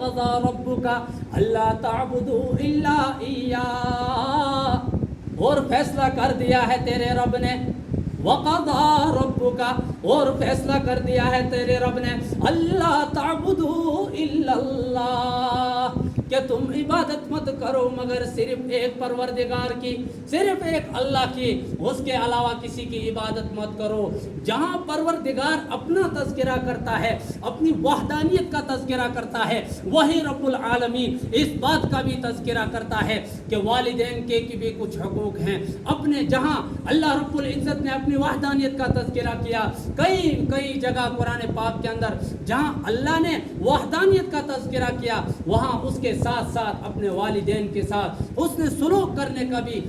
وَقَضَى رَبُّكَ أَلَّا تَعْبُدُوا إِلَّا إِيَّاهُ، اور فیصلہ کر دیا ہے تیرے رب نے، وَقَضَى رَبُّكَ، اور فیصلہ کر دیا ہے تیرے رب نے، أَلَّا تَعْبُدُوا إِلَّا اللَّهَ، کہ تم عبادت مت کرو مگر صرف ایک پروردگار کی، صرف ایک اللہ کی، اس کے علاوہ کسی کی عبادت مت کرو۔ جہاں پروردگار اپنا تذکرہ کرتا ہے، اپنی وحدانیت کا تذکرہ کرتا ہے، وہی رب العالمین اس بات کا بھی تذکرہ کرتا ہے کہ والدین کے بھی کچھ حقوق ہیں اپنے۔ جہاں اللہ رب العزت نے اپنی وحدانیت کا تذکرہ کیا کئی جگہ قرآن پاک کے اندر، جہاں اللہ نے وحدانیت کا تذکرہ کیا وہاں اس کے ساتھ ساتھ اپنے والدین کے ساتھ حسن سلوک کرنے کا بھی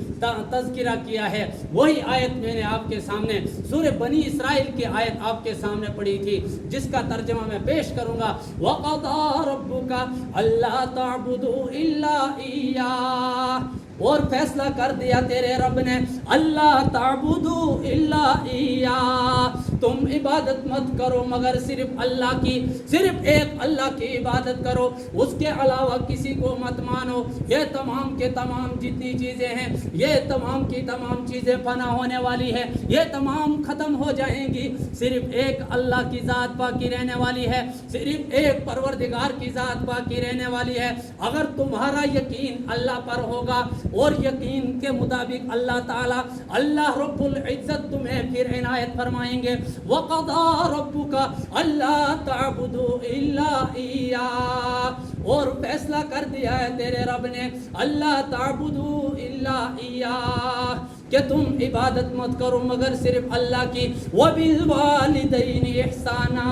تذکرہ کیا ہے۔ وہی آیت میں نے آپ کے سامنے سورہ بنی اسرائیل کی آیت آپ کے سامنے پڑھی تھی، جس کا ترجمہ میں پیش کروں گا۔ وَقَضَى رَبُّكَ أَلَّا تَعْبُدُوا إِلَّا إِيَّاهُ، اور فیصلہ کر دیا تیرے رب نے، اللہ تعبدوا الا ایاہ، تم عبادت مت کرو مگر صرف اللہ کی، صرف ایک اللہ کی عبادت کرو، اس کے علاوہ کسی کو مت مانو۔ یہ تمام کے تمام جتنی چیزیں ہیں، یہ تمام کی تمام چیزیں فنا ہونے والی ہے، یہ تمام ختم ہو جائیں گی، صرف ایک اللہ کی ذات باقی رہنے والی ہے، صرف ایک پروردگار کی ذات باقی رہنے والی ہے۔ اگر تمہارا یقین اللہ پر ہوگا اور یقین کے مطابق اللہ تعالیٰ اللہ رب العزت تمہیں پھر عنایت فرمائیں گے۔ وَقَضَى رَبُّكَ أَلَّا تَعْبُدُوا إِلَّا إِيَّاهُ، اور فیصلہ کر دیا ہے تیرے رب نے، اللہ تعبدوا الا ایاہ، کہ تم عبادت مت کرو مگر صرف اللہ کی۔ وَبِالْوَالِدَيْنِ إِحْسَانًا،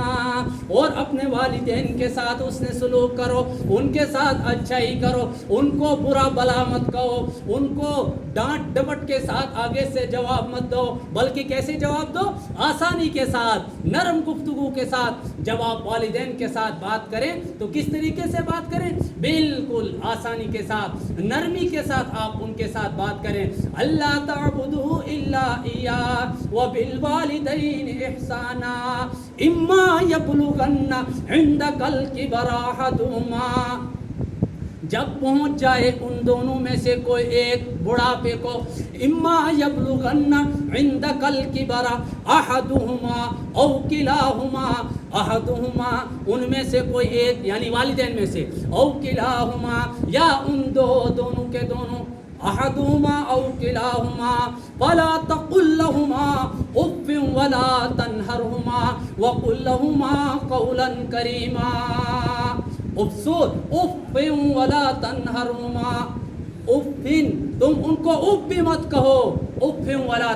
اور اپنے والدین کے ساتھ حسن سلوک کرو، ان کے ساتھ اچھائی کرو، ان کو برا بلا مت کہو، ان کو ڈانٹ ڈپٹ کے ساتھ آگے سے جواب مت دو، بلکہ کیسے جواب دو؟ آسانی کے ساتھ، نرم گفتگو کے ساتھ جواب۔ والدین کے ساتھ بات کریں تو کس طریقے سے بات کریں؟ بالکل آسانی کے ساتھ، نرمی کے ساتھ آپ ان کے ساتھ بات کریں۔ اللہ تعبدوا الا ایاہ وبالوالدین احسانا اما یبلغن عندک الکبر احدہما، جب پہنچ جائے ان دونوں میں سے کوئی ایک بڑھاپے کو، اما یبلغن عندک الکبر احدہما او کلاہما، احدہما ان میں سے کوئی ایک یعنی والدین میں سے، او کلاہما یا ان دونوں کے دونوں، احدہما او کلاہما، فلا تقل لہما اف ولا تنہرہما وقل لہما قولا کریما۔ افسور اف ولا تنہرہما، افن تم ان کو اف بھی مت کہو، اف ولا